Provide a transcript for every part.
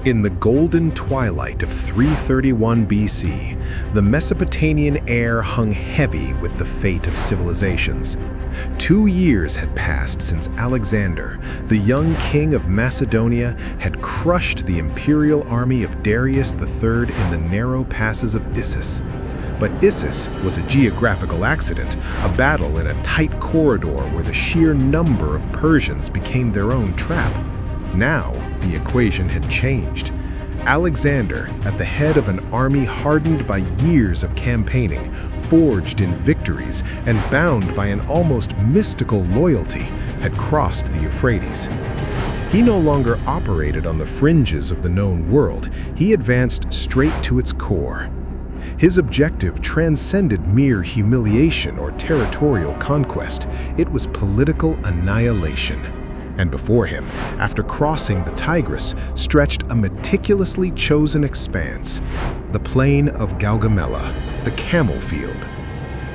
In the golden twilight of 331 BC, the Mesopotamian air hung heavy with the fate of civilizations. 2 years had passed since Alexander, the young king of Macedonia, had crushed the imperial army of Darius III in the narrow passes of Issus. But Issus was a geographical accident, a battle in a tight corridor where the sheer number of Persians became their own trap. Now, the equation had changed. Alexander, at the head of an army hardened by years of campaigning, forged in victories, and bound by an almost mystical loyalty, had crossed the Euphrates. He no longer operated on the fringes of the known world. He advanced straight to its core. His objective transcended mere humiliation or territorial conquest. It was political annihilation. And before him, after crossing the Tigris, stretched a meticulously chosen expanse, the plain of Gaugamela, the camel field.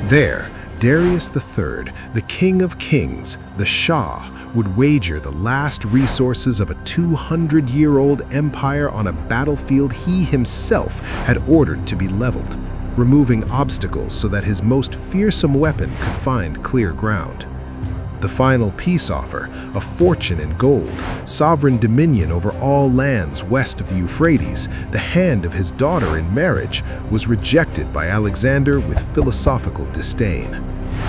There, Darius III, the king of kings, the Shah, would wager the last resources of a 200-year-old empire on a battlefield he himself had ordered to be leveled, removing obstacles so that his most fearsome weapon could find clear ground. The final peace offer, a fortune in gold, sovereign dominion over all lands west of the Euphrates, the hand of his daughter in marriage, was rejected by Alexander with philosophical disdain.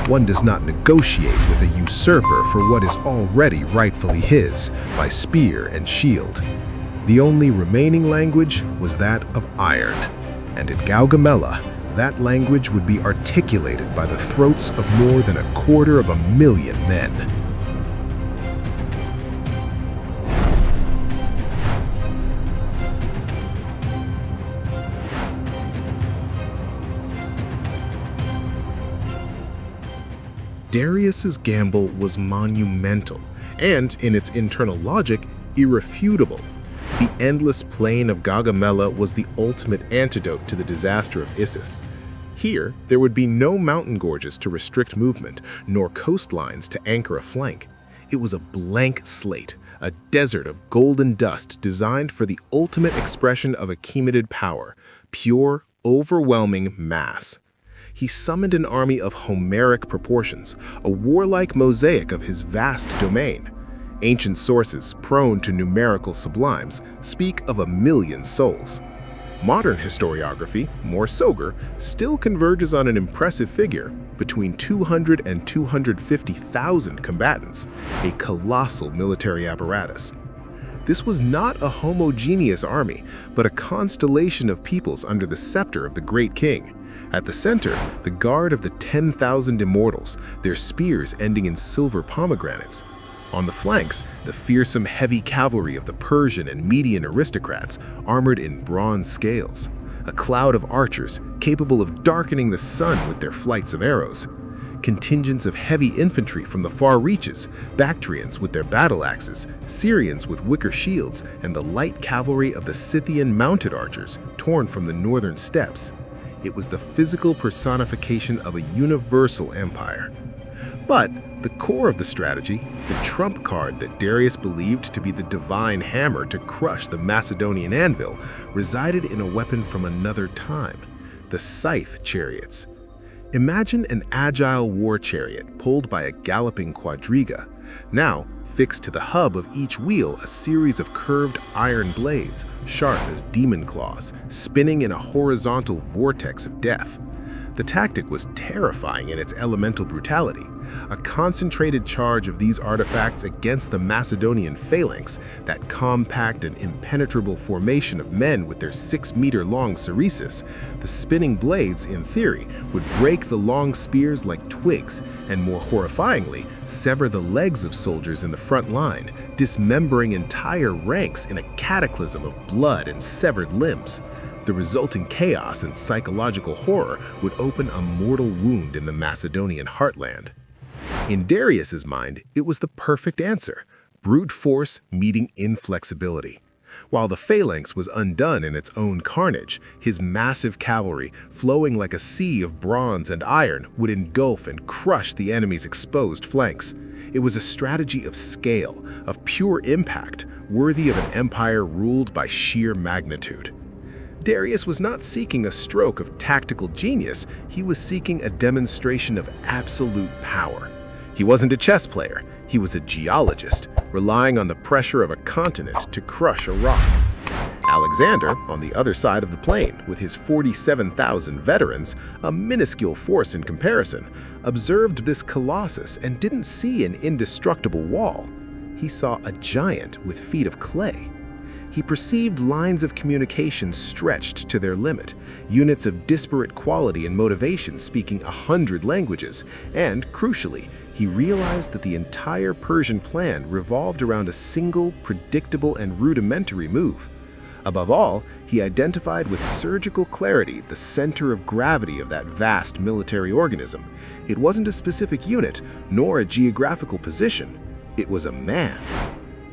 One does not negotiate with a usurper for what is already rightfully his, by spear and shield. The only remaining language was that of iron, and at Gaugamela, that language would be articulated by the throats of more than 250,000 men. Darius's gamble was monumental, and in its internal logic, irrefutable. The endless plain of Gaugamela was the ultimate antidote to the disaster of Issus. Here, there would be no mountain gorges to restrict movement, nor coastlines to anchor a flank. It was a blank slate, a desert of golden dust designed for the ultimate expression of Achaemenid power, pure, overwhelming mass. He summoned an army of Homeric proportions, a warlike mosaic of his vast domain. Ancient sources, prone to numerical sublimes, speak of 1,000,000 souls. Modern historiography, more sober, still converges on an impressive figure, between 200 and 250,000 combatants, a colossal military apparatus. This was not a homogeneous army, but a constellation of peoples under the scepter of the great king. At the center, the guard of the 10,000 immortals, their spears ending in silver pomegranates. On the flanks, the fearsome heavy cavalry of the Persian and Median aristocrats, armored in bronze scales. A cloud of archers, capable of darkening the sun with their flights of arrows. Contingents of heavy infantry from the far reaches, Bactrians with their battle axes, Syrians with wicker shields, and the light cavalry of the Scythian mounted archers, torn from the northern steppes. It was the physical personification of a universal empire. But the core of the strategy, the trump card that Darius believed to be the divine hammer to crush the Macedonian anvil, resided in a weapon from another time, the scythe chariots. Imagine an agile war chariot pulled by a galloping quadriga. Now, fixed to the hub of each wheel, a series of curved iron blades, sharp as demon claws, spinning in a horizontal vortex of death. The tactic was terrifying in its elemental brutality, a concentrated charge of these artifacts against the Macedonian phalanx, that compact and impenetrable formation of men with their 6-meter-long ceresis. The spinning blades, in theory, would break the long spears like twigs, and more horrifyingly, sever the legs of soldiers in the front line, dismembering entire ranks in a cataclysm of blood and severed limbs. The resulting chaos and psychological horror would open a mortal wound in the Macedonian heartland. In Darius's mind, it was the perfect answer, brute force meeting inflexibility. While the phalanx was undone in its own carnage, his massive cavalry, flowing like a sea of bronze and iron, would engulf and crush the enemy's exposed flanks. It was a strategy of scale, of pure impact, worthy of an empire ruled by sheer magnitude. Darius was not seeking a stroke of tactical genius, he was seeking a demonstration of absolute power. He wasn't a chess player, he was a geologist, relying on the pressure of a continent to crush a rock. Alexander, on the other side of the plain, with his 47,000 veterans, a minuscule force in comparison, observed this colossus and didn't see an indestructible wall. He saw a giant with feet of clay. He perceived lines of communication stretched to their limit, units of disparate quality and motivation speaking 100 languages, and, crucially, he realized that the entire Persian plan revolved around a single, predictable, and rudimentary move. Above all, he identified with surgical clarity the center of gravity of that vast military organism. It wasn't a specific unit, nor a geographical position. It was a man.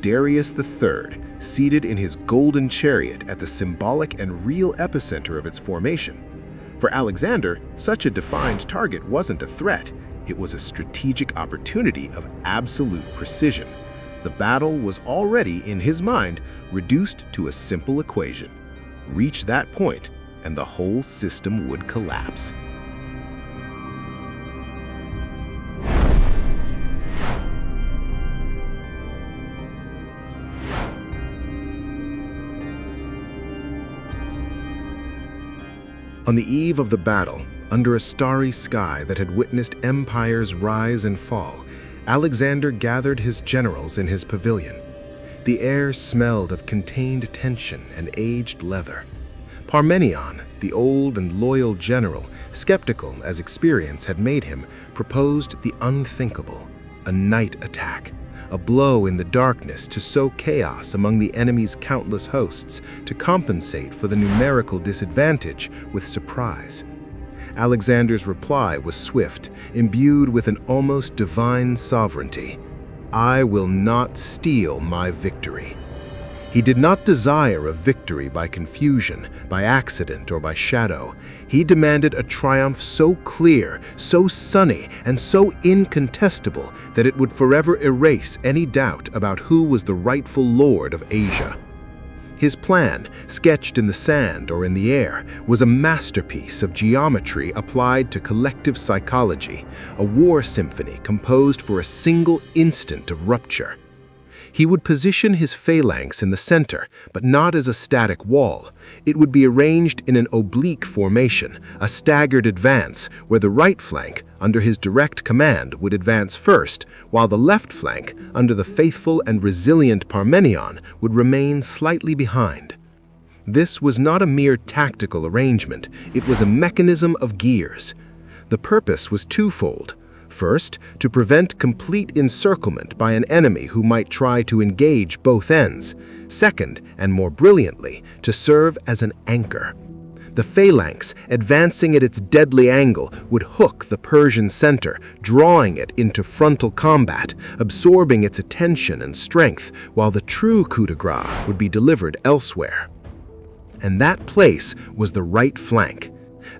Darius III, seated in his golden chariot at the symbolic and real epicenter of its formation. For Alexander, such a defined target wasn't a threat, it was a strategic opportunity of absolute precision. The battle was already, in his mind, reduced to a simple equation. Reach that point, and the whole system would collapse. On the eve of the battle, under a starry sky that had witnessed empires rise and fall, Alexander gathered his generals in his pavilion. The air smelled of contained tension and aged leather. Parmenion, the old and loyal general, skeptical as experience had made him, proposed the unthinkable, a night attack. A blow in the darkness to sow chaos among the enemy's countless hosts, to compensate for the numerical disadvantage with surprise. Alexander's reply was swift, imbued with an almost divine sovereignty. "I will not steal my victory." He did not desire a victory by confusion, by accident, or by shadow. He demanded a triumph so clear, so sunny, and so incontestable that it would forever erase any doubt about who was the rightful lord of Asia. His plan, sketched in the sand or in the air, was a masterpiece of geometry applied to collective psychology, a war symphony composed for a single instant of rupture. He would position his phalanx in the center, but not as a static wall. It would be arranged in an oblique formation, a staggered advance, where the right flank, under his direct command, would advance first, while the left flank, under the faithful and resilient Parmenion, would remain slightly behind. This was not a mere tactical arrangement, it was a mechanism of gears. The purpose was twofold. First, to prevent complete encirclement by an enemy who might try to engage both ends. Second, and more brilliantly, to serve as an anchor. The phalanx, advancing at its deadly angle, would hook the Persian center, drawing it into frontal combat, absorbing its attention and strength, while the true coup de grace would be delivered elsewhere. And that place was the right flank.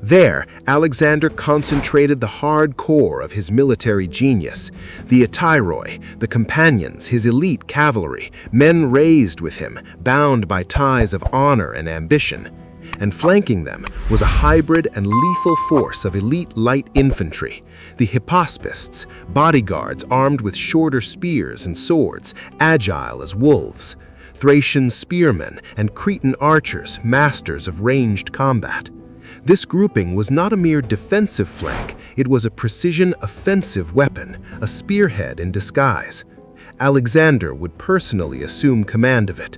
There, Alexander concentrated the hard core of his military genius. The Hetairoi, the companions, his elite cavalry, men raised with him, bound by ties of honor and ambition. And flanking them was a hybrid and lethal force of elite light infantry, the Hypaspists, bodyguards armed with shorter spears and swords, agile as wolves, Thracian spearmen, and Cretan archers, masters of ranged combat. This grouping was not a mere defensive flank, it was a precision offensive weapon, a spearhead in disguise. Alexander would personally assume command of it.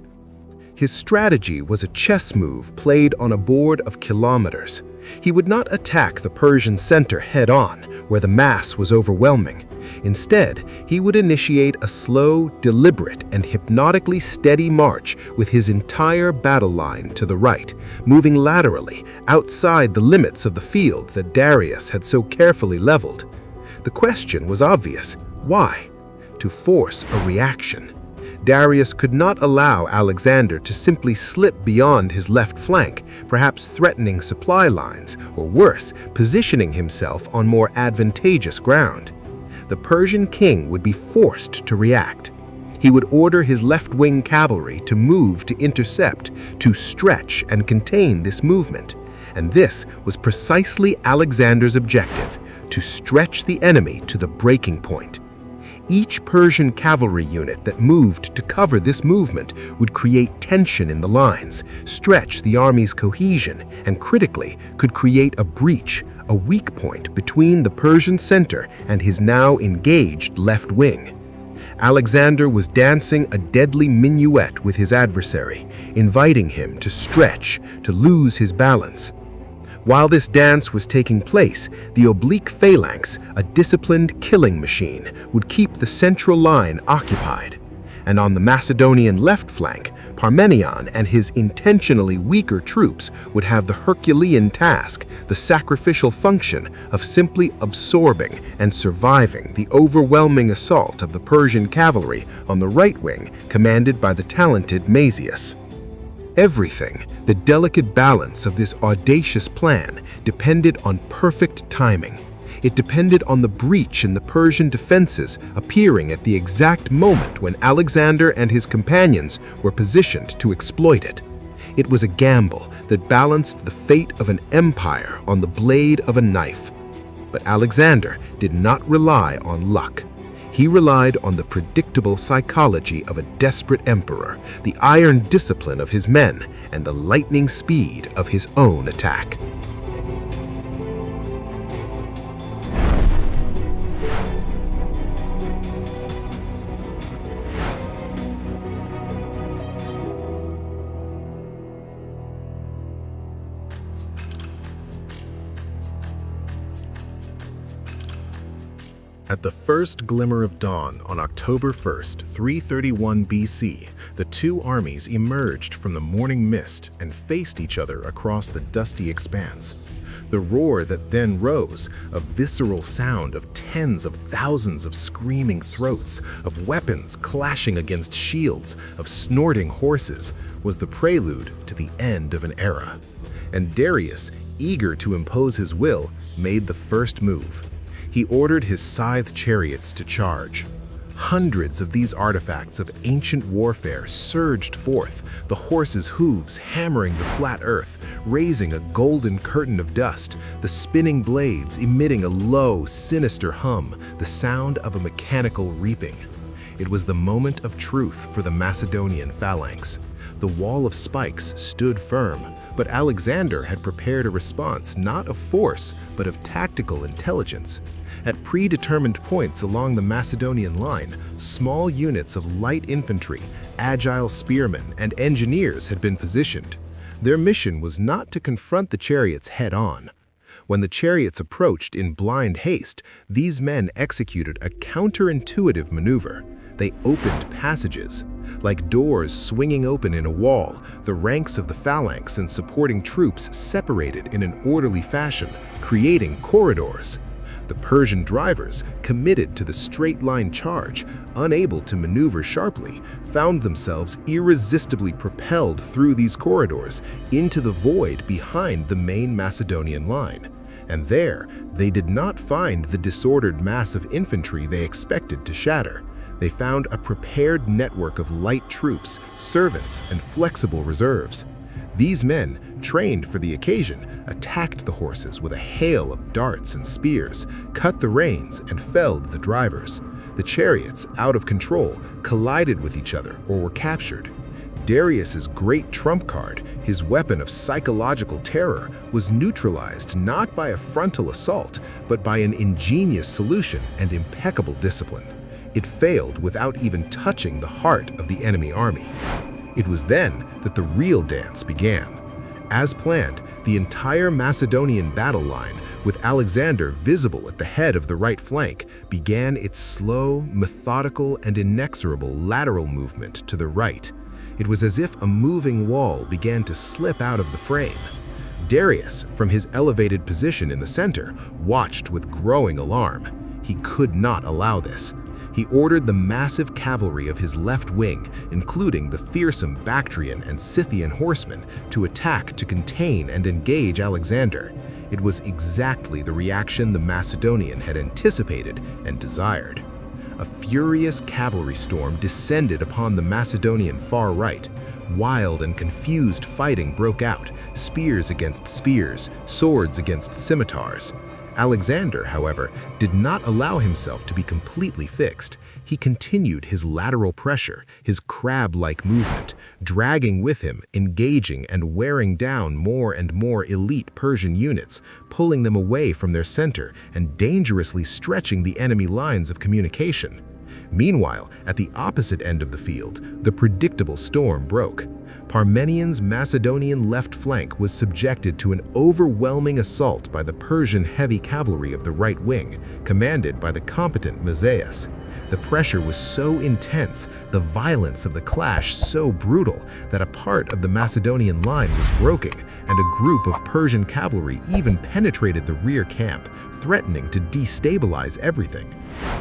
His strategy was a chess move played on a board of kilometers. He would not attack the Persian center head-on, where the mass was overwhelming. Instead, he would initiate a slow, deliberate, and hypnotically steady march with his entire battle line to the right, moving laterally, outside the limits of the field that Darius had so carefully leveled. The question was obvious. Why? To force a reaction. Darius could not allow Alexander to simply slip beyond his left flank, perhaps threatening supply lines, or worse, positioning himself on more advantageous ground. The Persian king would be forced to react. He would order his left-wing cavalry to move to intercept, to stretch and contain this movement. And this was precisely Alexander's objective, to stretch the enemy to the breaking point. Each Persian cavalry unit that moved to cover this movement would create tension in the lines, stretch the army's cohesion, and critically could create a breach, a weak point between the Persian center and his now engaged left wing. Alexander was dancing a deadly minuet with his adversary, inviting him to stretch, to lose his balance. While this dance was taking place, the oblique phalanx, a disciplined killing machine, would keep the central line occupied. And on the Macedonian left flank, Parmenion and his intentionally weaker troops would have the Herculean task, the sacrificial function of simply absorbing and surviving the overwhelming assault of the Persian cavalry on the right wing, commanded by the talented Mazius. Everything, the delicate balance of this audacious plan, depended on perfect timing. It depended on the breach in the Persian defenses appearing at the exact moment when Alexander and his companions were positioned to exploit it. It was a gamble that balanced the fate of an empire on the blade of a knife. But Alexander did not rely on luck. He relied on the predictable psychology of a desperate emperor, the iron discipline of his men, and the lightning speed of his own attack. At the first glimmer of dawn on October 1st, 331 BC, the two armies emerged from the morning mist and faced each other across the dusty expanse. The roar that then rose, a visceral sound of tens of thousands of screaming throats, of weapons clashing against shields, of snorting horses, was the prelude to the end of an era. And Darius, eager to impose his will, made the first move. He ordered his scythe chariots to charge. Hundreds of these artifacts of ancient warfare surged forth, the horses' hooves hammering the flat earth, raising a golden curtain of dust, the spinning blades emitting a low, sinister hum, the sound of a mechanical reaping. It was the moment of truth for the Macedonian phalanx. The wall of spikes stood firm, but Alexander had prepared a response not of force, but of tactical intelligence. At predetermined points along the Macedonian line, small units of light infantry, agile spearmen, and engineers had been positioned. Their mission was not to confront the chariots head-on. When the chariots approached in blind haste, these men executed a counterintuitive maneuver. They opened passages. Like doors swinging open in a wall, the ranks of the phalanx and supporting troops separated in an orderly fashion, creating corridors. The Persian drivers, committed to the straight-line charge, unable to maneuver sharply, found themselves irresistibly propelled through these corridors into the void behind the main Macedonian line. And there, they did not find the disordered mass of infantry they expected to shatter. They found a prepared network of light troops, servants, and flexible reserves. These men, trained for the occasion, attacked the horses with a hail of darts and spears, cut the reins, and felled the drivers. The chariots, out of control, collided with each other or were captured. Darius's great trump card, his weapon of psychological terror, was neutralized not by a frontal assault, but by an ingenious solution and impeccable discipline. It failed without even touching the heart of the enemy army. It was then that the real dance began. As planned, the entire Macedonian battle line, with Alexander visible at the head of the right flank, began its slow, methodical, and inexorable lateral movement to the right. It was as if a moving wall began to slip out of the frame. Darius, from his elevated position in the center, watched with growing alarm. He could not allow this. He ordered the massive cavalry of his left wing, including the fearsome Bactrian and Scythian horsemen, to attack to contain and engage Alexander. It was exactly the reaction the Macedonian had anticipated and desired. A furious cavalry storm descended upon the Macedonian far right. Wild and confused fighting broke out, spears against spears, swords against scimitars. Alexander, however, did not allow himself to be completely fixed. He continued his lateral pressure, his crab-like movement, dragging with him, engaging and wearing down more and more elite Persian units, pulling them away from their center and dangerously stretching the enemy lines of communication. Meanwhile, at the opposite end of the field, the predictable storm broke. Parmenian's Macedonian left flank was subjected to an overwhelming assault by the Persian heavy cavalry of the right wing, commanded by the competent Mazaeus. The pressure was so intense, the violence of the clash so brutal, that a part of the Macedonian line was broken, and a group of Persian cavalry even penetrated the rear camp, threatening to destabilize everything.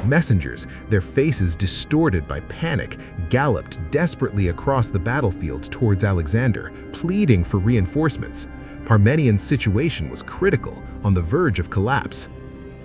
Messengers, their faces distorted by panic, galloped desperately across the battlefield towards Alexander, pleading for reinforcements. Parmenian's situation was critical, on the verge of collapse.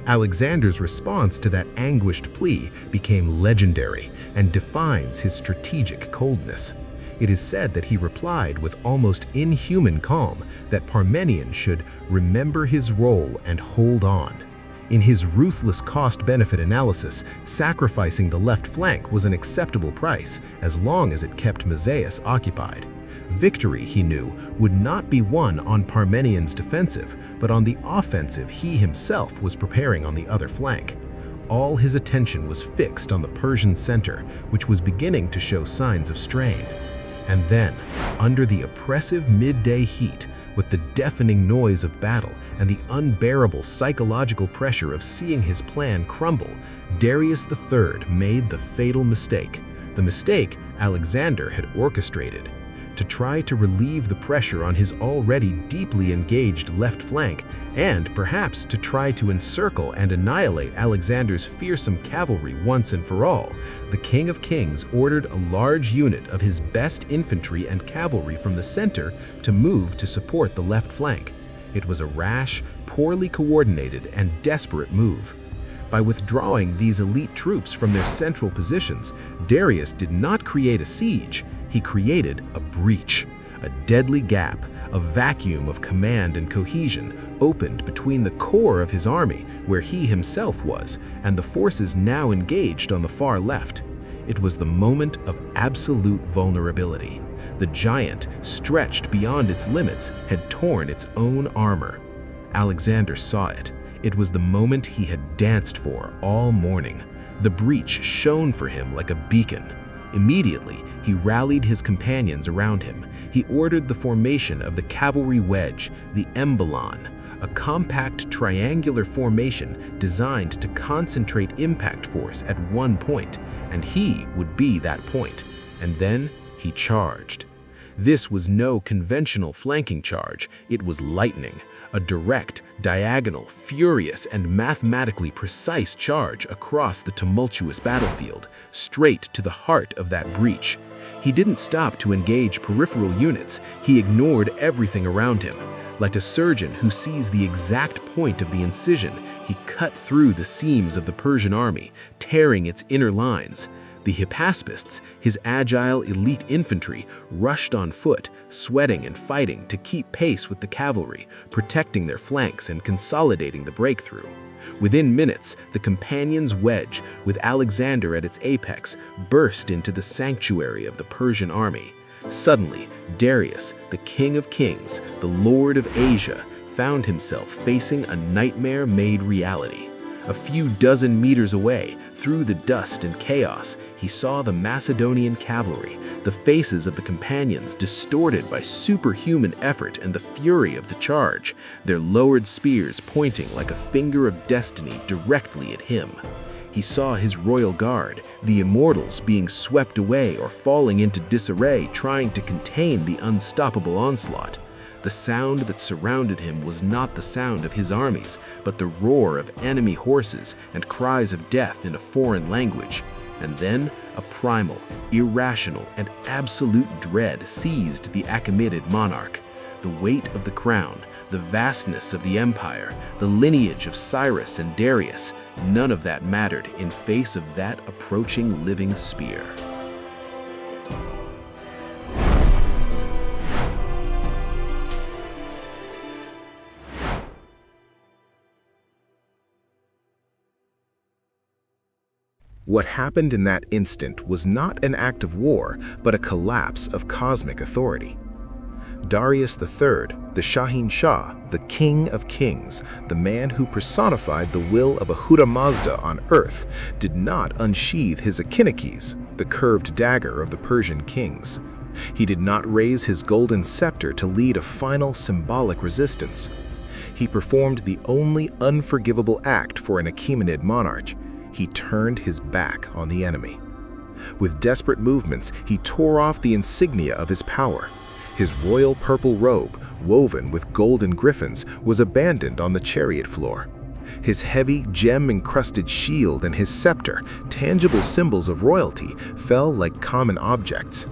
Alexander's response to that anguished plea became legendary and defines his strategic coldness. It is said that he replied with almost inhuman calm that Parmenion should remember his role and hold on. In his ruthless cost-benefit analysis, sacrificing the left flank was an acceptable price as long as it kept Mazaeus occupied. Victory, he knew, would not be won on Parmenion's defensive, but on the offensive he himself was preparing on the other flank. All his attention was fixed on the Persian center, which was beginning to show signs of strain. And then, under the oppressive midday heat, with the deafening noise of battle and the unbearable psychological pressure of seeing his plan crumble, Darius III made the fatal mistake. The mistake Alexander had orchestrated. To try to relieve the pressure on his already deeply engaged left flank, and perhaps to try to encircle and annihilate Alexander's fearsome cavalry once and for all, the King of Kings ordered a large unit of his best infantry and cavalry from the center to move to support the left flank. It was a rash, poorly coordinated, and desperate move. By withdrawing these elite troops from their central positions, Darius did not create a siege. He created a breach. A deadly gap, a vacuum of command and cohesion opened between the core of his army, where he himself was, and the forces now engaged on the far left. It was the moment of absolute vulnerability. The giant, stretched beyond its limits, had torn its own armor. Alexander saw it. It was the moment he had danced for all morning. The breach shone for him like a beacon. Immediately, he rallied his companions around him. He ordered the formation of the cavalry wedge, the emballon, a compact triangular formation designed to concentrate impact force at one point, and he would be that point. And then he charged. This was no conventional flanking charge, it was lightning. A direct, diagonal, furious, and mathematically precise charge across the tumultuous battlefield, straight to the heart of that breach. He didn't stop to engage peripheral units, he ignored everything around him. Like a surgeon who sees the exact point of the incision, he cut through the seams of the Persian army, tearing its inner lines. The Hypaspists, his agile elite infantry, rushed on foot, sweating and fighting to keep pace with the cavalry, protecting their flanks and consolidating the breakthrough. Within minutes, the companions' wedge, with Alexander at its apex, burst into the sanctuary of the Persian army. Suddenly, Darius, the King of Kings, the Lord of Asia, found himself facing a nightmare-made reality. A few dozen meters away, through the dust and chaos, he saw the Macedonian cavalry, the faces of the companions distorted by superhuman effort and the fury of the charge, their lowered spears pointing like a finger of destiny directly at him. He saw his royal guard, the immortals, being swept away or falling into disarray, trying to contain the unstoppable onslaught. The sound that surrounded him was not the sound of his armies, but the roar of enemy horses and cries of death in a foreign language. And then a primal, irrational, and absolute dread seized the Achaemenid monarch. The weight of the crown, the vastness of the empire, the lineage of Cyrus and Darius, none of that mattered in face of that approaching living spear. What happened in that instant was not an act of war, but a collapse of cosmic authority. Darius III, the Shahin Shah, the King of Kings, the man who personified the will of Ahura Mazda on earth, did not unsheathe his Achaemenid, the curved dagger of the Persian kings. He did not raise his golden scepter to lead a final symbolic resistance. He performed the only unforgivable act for an Achaemenid monarch. He turned his back on the enemy. With desperate movements, he tore off the insignia of his power. His royal purple robe, woven with golden griffins, was abandoned on the chariot floor. His heavy, gem-encrusted shield and his scepter, tangible symbols of royalty, fell like common objects.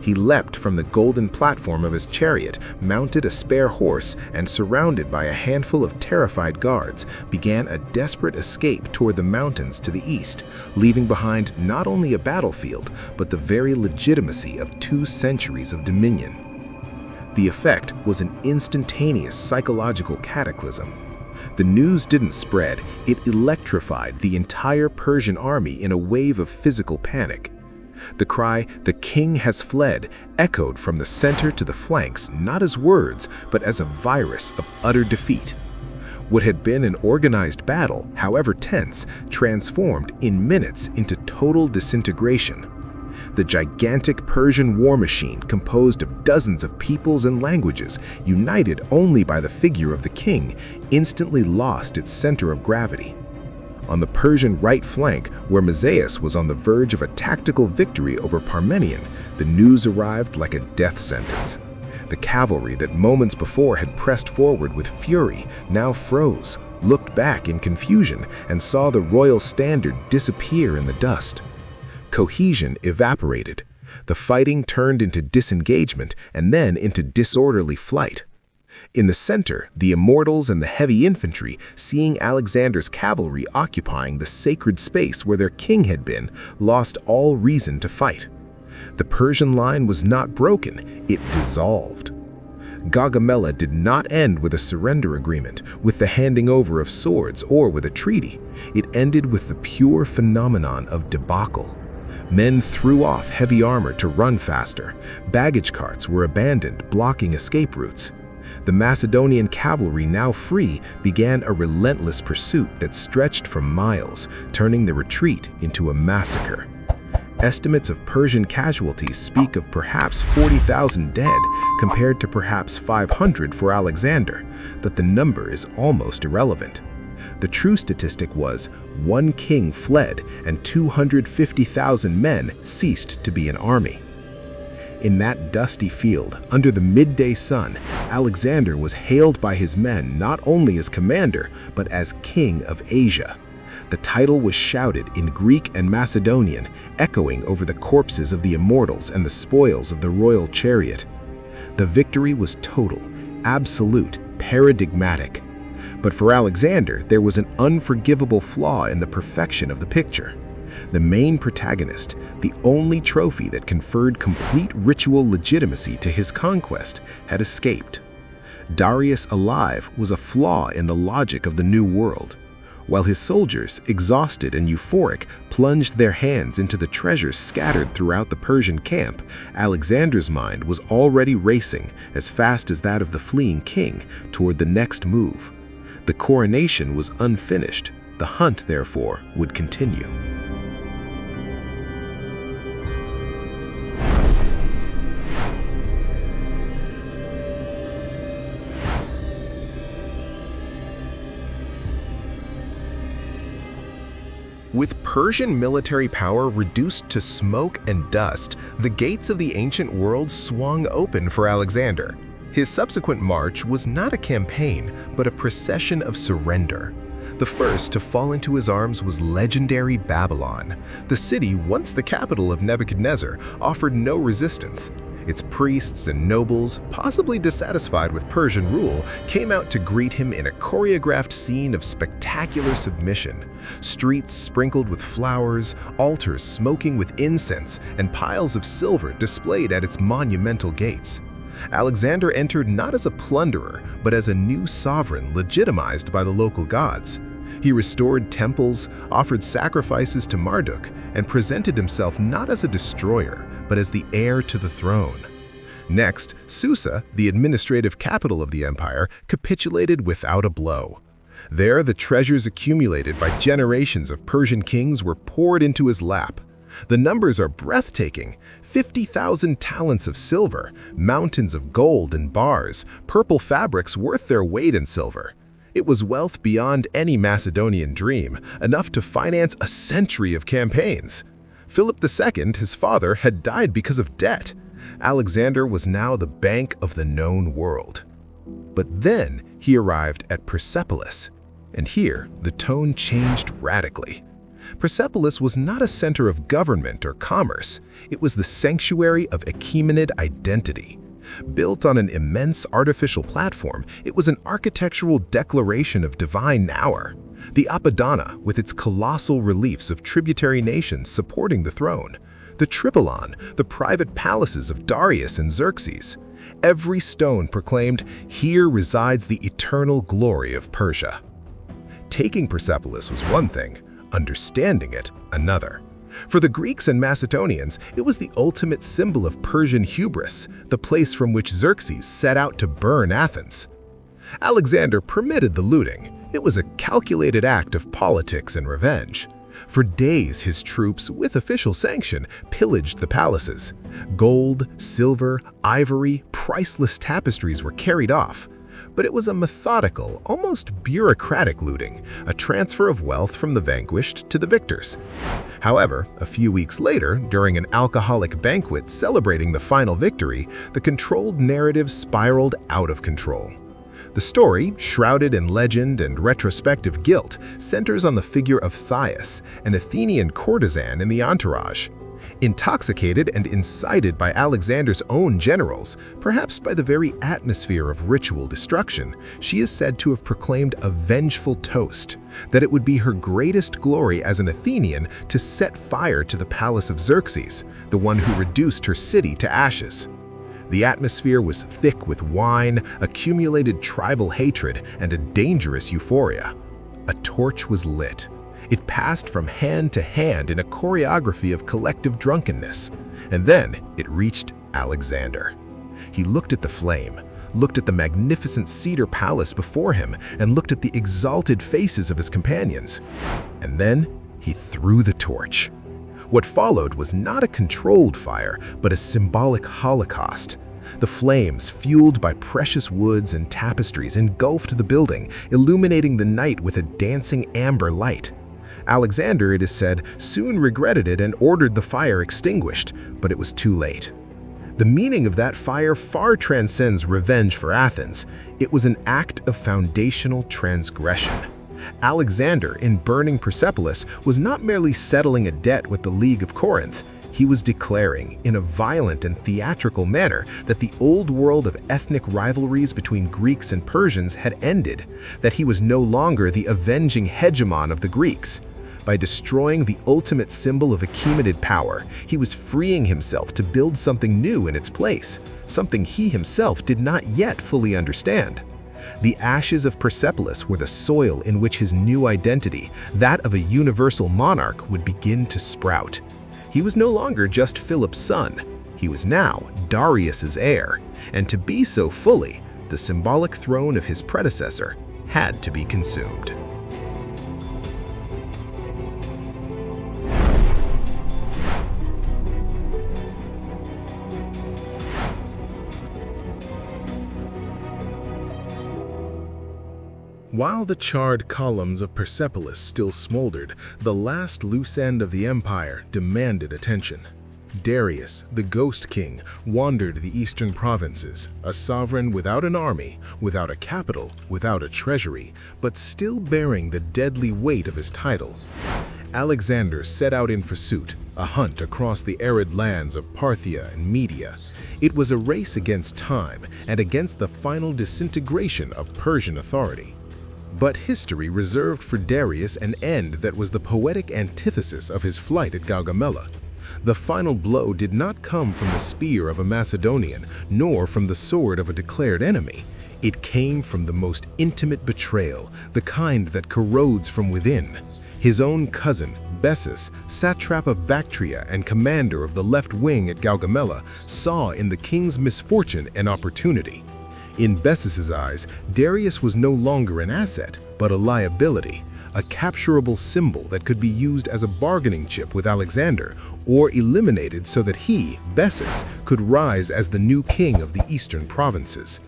He leapt from the golden platform of his chariot, mounted a spare horse, and surrounded by a handful of terrified guards, began a desperate escape toward the mountains to the east, leaving behind not only a battlefield, but the very legitimacy of 2 centuries of dominion. The effect was an instantaneous psychological cataclysm. The news didn't spread, it electrified the entire Persian army in a wave of physical panic. The cry, "The king has fled," echoed from the center to the flanks, not as words, but as a virus of utter defeat. What had been an organized battle, however tense, transformed in minutes into total disintegration. The gigantic Persian war machine, composed of dozens of peoples and languages, united only by the figure of the king, instantly lost its center of gravity. On the Persian right flank, where Mazaeus was on the verge of a tactical victory over Parmenion, the news arrived like a death sentence. The cavalry that moments before had pressed forward with fury now froze, looked back in confusion, and saw the royal standard disappear in the dust. Cohesion evaporated. The fighting turned into disengagement and then into disorderly flight. In the center, the immortals and the heavy infantry, seeing Alexander's cavalry occupying the sacred space where their king had been, lost all reason to fight. The Persian line was not broken, it dissolved. Gaugamela did not end with a surrender agreement, with the handing over of swords, or with a treaty. It ended with the pure phenomenon of debacle. Men threw off heavy armor to run faster. Baggage carts were abandoned, blocking escape routes. The Macedonian cavalry, now free, began a relentless pursuit that stretched for miles, turning the retreat into a massacre. Estimates of Persian casualties speak of perhaps 40,000 dead, compared to perhaps 500 for Alexander, but the number is almost irrelevant. The true statistic was 1 king fled and 250,000 men ceased to be an army. In that dusty field, under the midday sun, Alexander was hailed by his men not only as commander, but as King of Asia. The title was shouted in Greek and Macedonian, echoing over the corpses of the immortals and the spoils of the royal chariot. The victory was total, absolute, paradigmatic. But for Alexander, there was an unforgivable flaw in the perfection of the picture. The main protagonist, the only trophy that conferred complete ritual legitimacy to his conquest, had escaped. Darius alive was a flaw in the logic of the new world. While his soldiers, exhausted and euphoric, plunged their hands into the treasures scattered throughout the Persian camp, Alexander's mind was already racing, as fast as that of the fleeing king, toward the next move. The coronation was unfinished. The hunt, therefore, would continue. With Persian military power reduced to smoke and dust, the gates of the ancient world swung open for Alexander. His subsequent march was not a campaign, but a procession of surrender. The first to fall into his arms was legendary Babylon. The city, once the capital of Nebuchadnezzar, offered no resistance. Its priests and nobles, possibly dissatisfied with Persian rule, came out to greet him in a choreographed scene of spectacular submission. Streets sprinkled with flowers, altars smoking with incense, and piles of silver displayed at its monumental gates. Alexander entered not as a plunderer, but as a new sovereign legitimized by the local gods. He restored temples, offered sacrifices to Marduk, and presented himself not as a destroyer, but as the heir to the throne. Next, Susa, the administrative capital of the empire, capitulated without a blow. There, the treasures accumulated by generations of Persian kings were poured into his lap. The numbers are breathtaking: 50,000 talents of silver, mountains of gold and bars, purple fabrics worth their weight in silver. It was wealth beyond any Macedonian dream, enough to finance a century of campaigns. Philip II, his father, had died because of debt. Alexander was now the bank of the known world. But then he arrived at Persepolis, and here the tone changed radically. Persepolis was not a center of government or commerce. It was the sanctuary of Achaemenid identity. Built on an immense artificial platform, it was an architectural declaration of divine power. The Apadana, with its colossal reliefs of tributary nations supporting the throne. The Tripolion, the private palaces of Darius and Xerxes. Every stone proclaimed, "Here resides the eternal glory of Persia." Taking Persepolis was one thing, understanding it another. For the Greeks and Macedonians, it was the ultimate symbol of Persian hubris, the place from which Xerxes set out to burn Athens. Alexander permitted the looting. It was a calculated act of politics and revenge. For days, his troops, with official sanction, pillaged the palaces. Gold, silver, ivory, priceless tapestries were carried off. But it was a methodical, almost bureaucratic looting, a transfer of wealth from the vanquished to the victors. However, a few weeks later, during an alcoholic banquet celebrating the final victory, the controlled narrative spiraled out of control. The story, shrouded in legend and retrospective guilt, centers on the figure of Thias, an Athenian courtesan in the entourage. Intoxicated and incited by Alexander's own generals, perhaps by the very atmosphere of ritual destruction, she is said to have proclaimed a vengeful toast, that it would be her greatest glory as an Athenian to set fire to the palace of Xerxes, the one who reduced her city to ashes. The atmosphere was thick with wine, accumulated tribal hatred, and a dangerous euphoria. A torch was lit. It passed from hand to hand in a choreography of collective drunkenness, and then it reached Alexander. He looked at the flame, looked at the magnificent cedar palace before him, and looked at the exalted faces of his companions. And then he threw the torch. What followed was not a controlled fire, but a symbolic holocaust. The flames, fueled by precious woods and tapestries, engulfed the building, illuminating the night with a dancing amber light. Alexander, it is said, soon regretted it and ordered the fire extinguished, but it was too late. The meaning of that fire far transcends revenge for Athens. It was an act of foundational transgression. Alexander, in burning Persepolis, was not merely settling a debt with the League of Corinth. He was declaring, in a violent and theatrical manner, that the old world of ethnic rivalries between Greeks and Persians had ended, that he was no longer the avenging hegemon of the Greeks. By destroying the ultimate symbol of Achaemenid power, he was freeing himself to build something new in its place, something he himself did not yet fully understand. The ashes of Persepolis were the soil in which his new identity, that of a universal monarch, would begin to sprout. He was no longer just Philip's son. He was now Darius's heir, and to be so fully, the symbolic throne of his predecessor had to be consumed. While the charred columns of Persepolis still smoldered, the last loose end of the empire demanded attention. Darius, the Ghost King, wandered the eastern provinces, a sovereign without an army, without a capital, without a treasury, but still bearing the deadly weight of his title. Alexander set out in pursuit, a hunt across the arid lands of Parthia and Media. It was a race against time and against the final disintegration of Persian authority. But history reserved for Darius an end that was the poetic antithesis of his flight at Gaugamela. The final blow did not come from the spear of a Macedonian, nor from the sword of a declared enemy. It came from the most intimate betrayal, the kind that corrodes from within. His own cousin, Bessus, satrap of Bactria and commander of the left wing at Gaugamela, saw in the king's misfortune an opportunity. In Bessus's eyes, Darius was no longer an asset, but a liability, a capturable symbol that could be used as a bargaining chip with Alexander, or eliminated so that he, Bessus, could rise as the new king of the eastern provinces.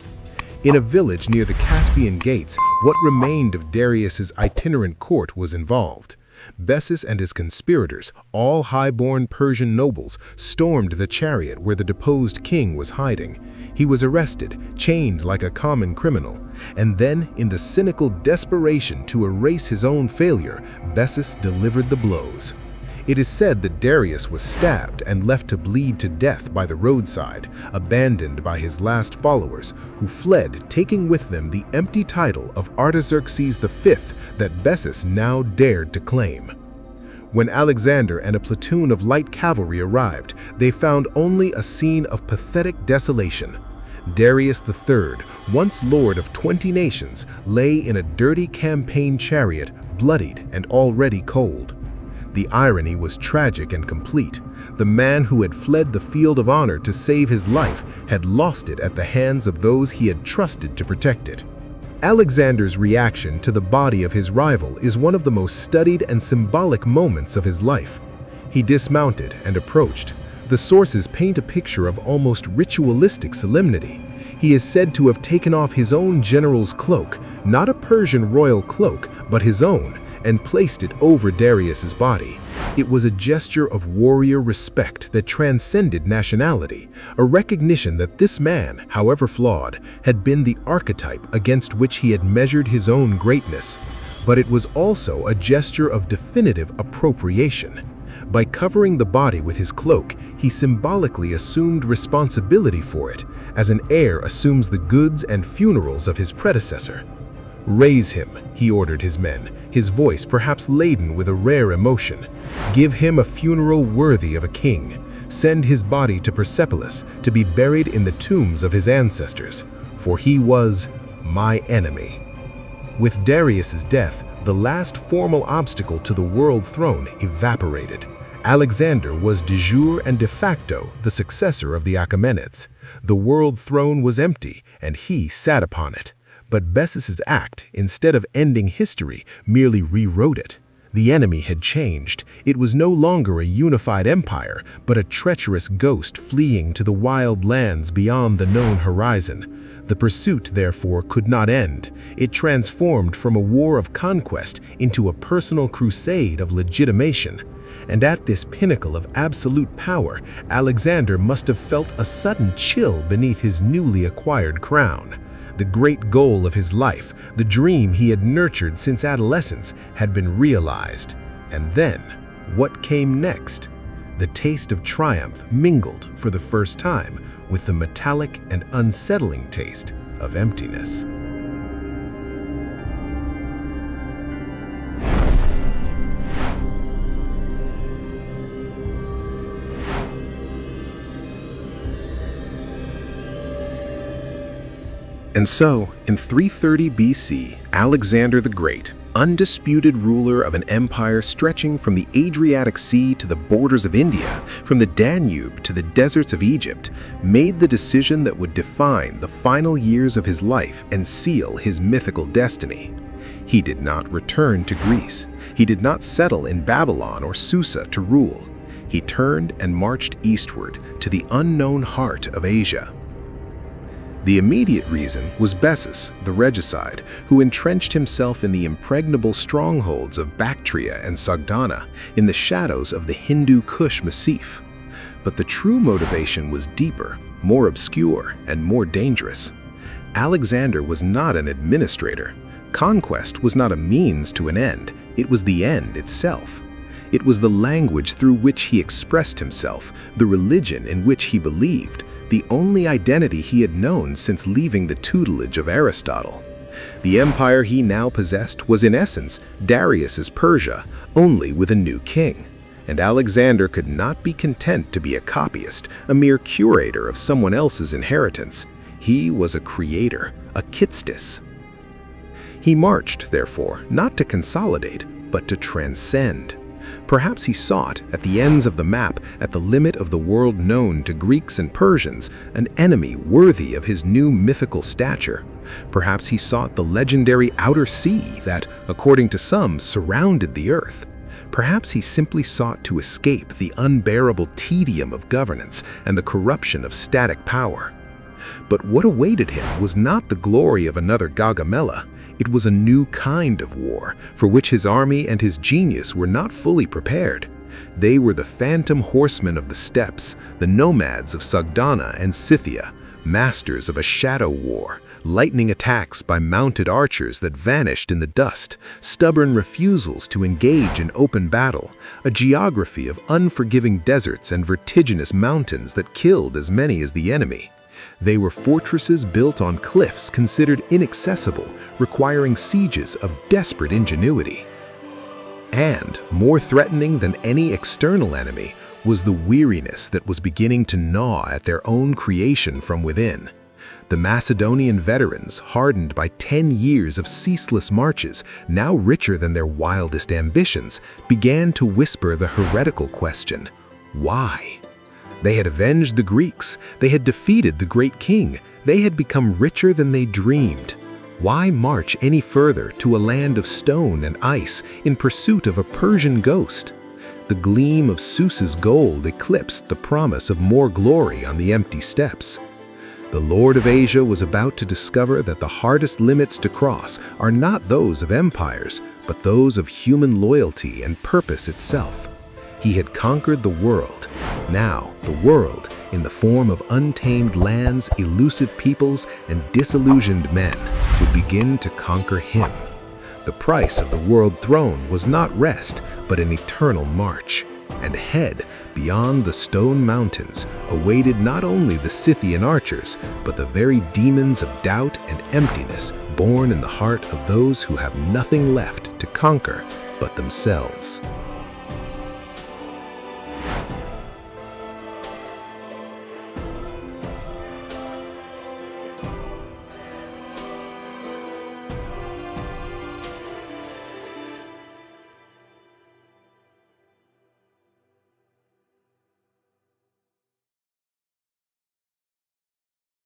In a village near the Caspian Gates, what remained of Darius's itinerant court was involved. Bessus and his conspirators, all high-born Persian nobles, stormed the chariot where the deposed king was hiding. He was arrested, chained like a common criminal, and then, in the cynical desperation to erase his own failure, Bessus delivered the blows. It is said that Darius was stabbed and left to bleed to death by the roadside, abandoned by his last followers, who fled, taking with them the empty title of Artaxerxes V that Bessus now dared to claim. When Alexander and a platoon of light cavalry arrived, they found only a scene of pathetic desolation. Darius III, once lord of 20 nations, lay in a dirty campaign chariot, bloodied and already cold. The irony was tragic and complete. The man who had fled the field of honor to save his life had lost it at the hands of those he had trusted to protect it. Alexander's reaction to the body of his rival is one of the most studied and symbolic moments of his life. He dismounted and approached. The sources paint a picture of almost ritualistic solemnity. He is said to have taken off his own general's cloak, not a Persian royal cloak, but his own, and placed it over Darius's body. It was a gesture of warrior respect that transcended nationality, a recognition that this man, however flawed, had been the archetype against which he had measured his own greatness. But it was also a gesture of definitive appropriation. By covering the body with his cloak, he symbolically assumed responsibility for it, as an heir assumes the goods and funerals of his predecessor. "Raise him," he ordered his men, his voice perhaps laden with a rare emotion. "Give him a funeral worthy of a king. Send his body to Persepolis to be buried in the tombs of his ancestors, for he was my enemy." With Darius's death, the last formal obstacle to the world throne evaporated. Alexander was de jure and de facto the successor of the Achaemenids. The world throne was empty, and he sat upon it. But Bessus's act, instead of ending history, merely rewrote it. The enemy had changed. It was no longer a unified empire, but a treacherous ghost fleeing to the wild lands beyond the known horizon. The pursuit, therefore, could not end. It transformed from a war of conquest into a personal crusade of legitimation. And at this pinnacle of absolute power, Alexander must have felt a sudden chill beneath his newly acquired crown. The great goal of his life, the dream he had nurtured since adolescence, had been realized. And then, what came next? The taste of triumph mingled for the first time with the metallic and unsettling taste of emptiness. And so, in 330 BC, Alexander the Great, undisputed ruler of an empire stretching from the Adriatic Sea to the borders of India, from the Danube to the deserts of Egypt, made the decision that would define the final years of his life and seal his mythical destiny. He did not return to Greece. He did not settle in Babylon or Susa to rule. He turned and marched eastward to the unknown heart of Asia. The immediate reason was Bessus, the regicide, who entrenched himself in the impregnable strongholds of Bactria and Sogdiana, in the shadows of the Hindu Kush Massif. But the true motivation was deeper, more obscure, and more dangerous. Alexander was not an administrator. Conquest was not a means to an end, it was the end itself. It was the language through which he expressed himself, the religion in which he believed, the only identity he had known since leaving the tutelage of Aristotle. The empire he now possessed was in essence Darius's Persia, only with a new king. And Alexander could not be content to be a copyist, a mere curator of someone else's inheritance. He was a creator, a Kitstis. He marched, therefore, not to consolidate, but to transcend. Perhaps he sought, at the ends of the map, at the limit of the world known to Greeks and Persians, an enemy worthy of his new mythical stature. Perhaps he sought the legendary outer sea that, according to some, surrounded the earth. Perhaps he simply sought to escape the unbearable tedium of governance and the corruption of static power. But what awaited him was not the glory of another Gaugamela. It was a new kind of war, for which his army and his genius were not fully prepared. They were the phantom horsemen of the steppes, the nomads of Sogdiana and Scythia, masters of a shadow war, lightning attacks by mounted archers that vanished in the dust, stubborn refusals to engage in open battle, a geography of unforgiving deserts and vertiginous mountains that killed as many as the enemy. They were fortresses built on cliffs considered inaccessible, requiring sieges of desperate ingenuity. And, more threatening than any external enemy, was the weariness that was beginning to gnaw at their own creation from within. The Macedonian veterans, hardened by 10 years of ceaseless marches, now richer than their wildest ambitions, began to whisper the heretical question, why? They had avenged the Greeks, they had defeated the great king, they had become richer than they dreamed. Why march any further to a land of stone and ice in pursuit of a Persian ghost? The gleam of Susa's gold eclipsed the promise of more glory on the empty steppes. The Lord of Asia was about to discover that the hardest limits to cross are not those of empires, but those of human loyalty and purpose itself. He had conquered the world. Now, the world, in the form of untamed lands, elusive peoples, and disillusioned men, would begin to conquer him. The price of the world throne was not rest, but an eternal march. And ahead, beyond the stone mountains, awaited not only the Scythian archers, but the very demons of doubt and emptiness born in the heart of those who have nothing left to conquer but themselves.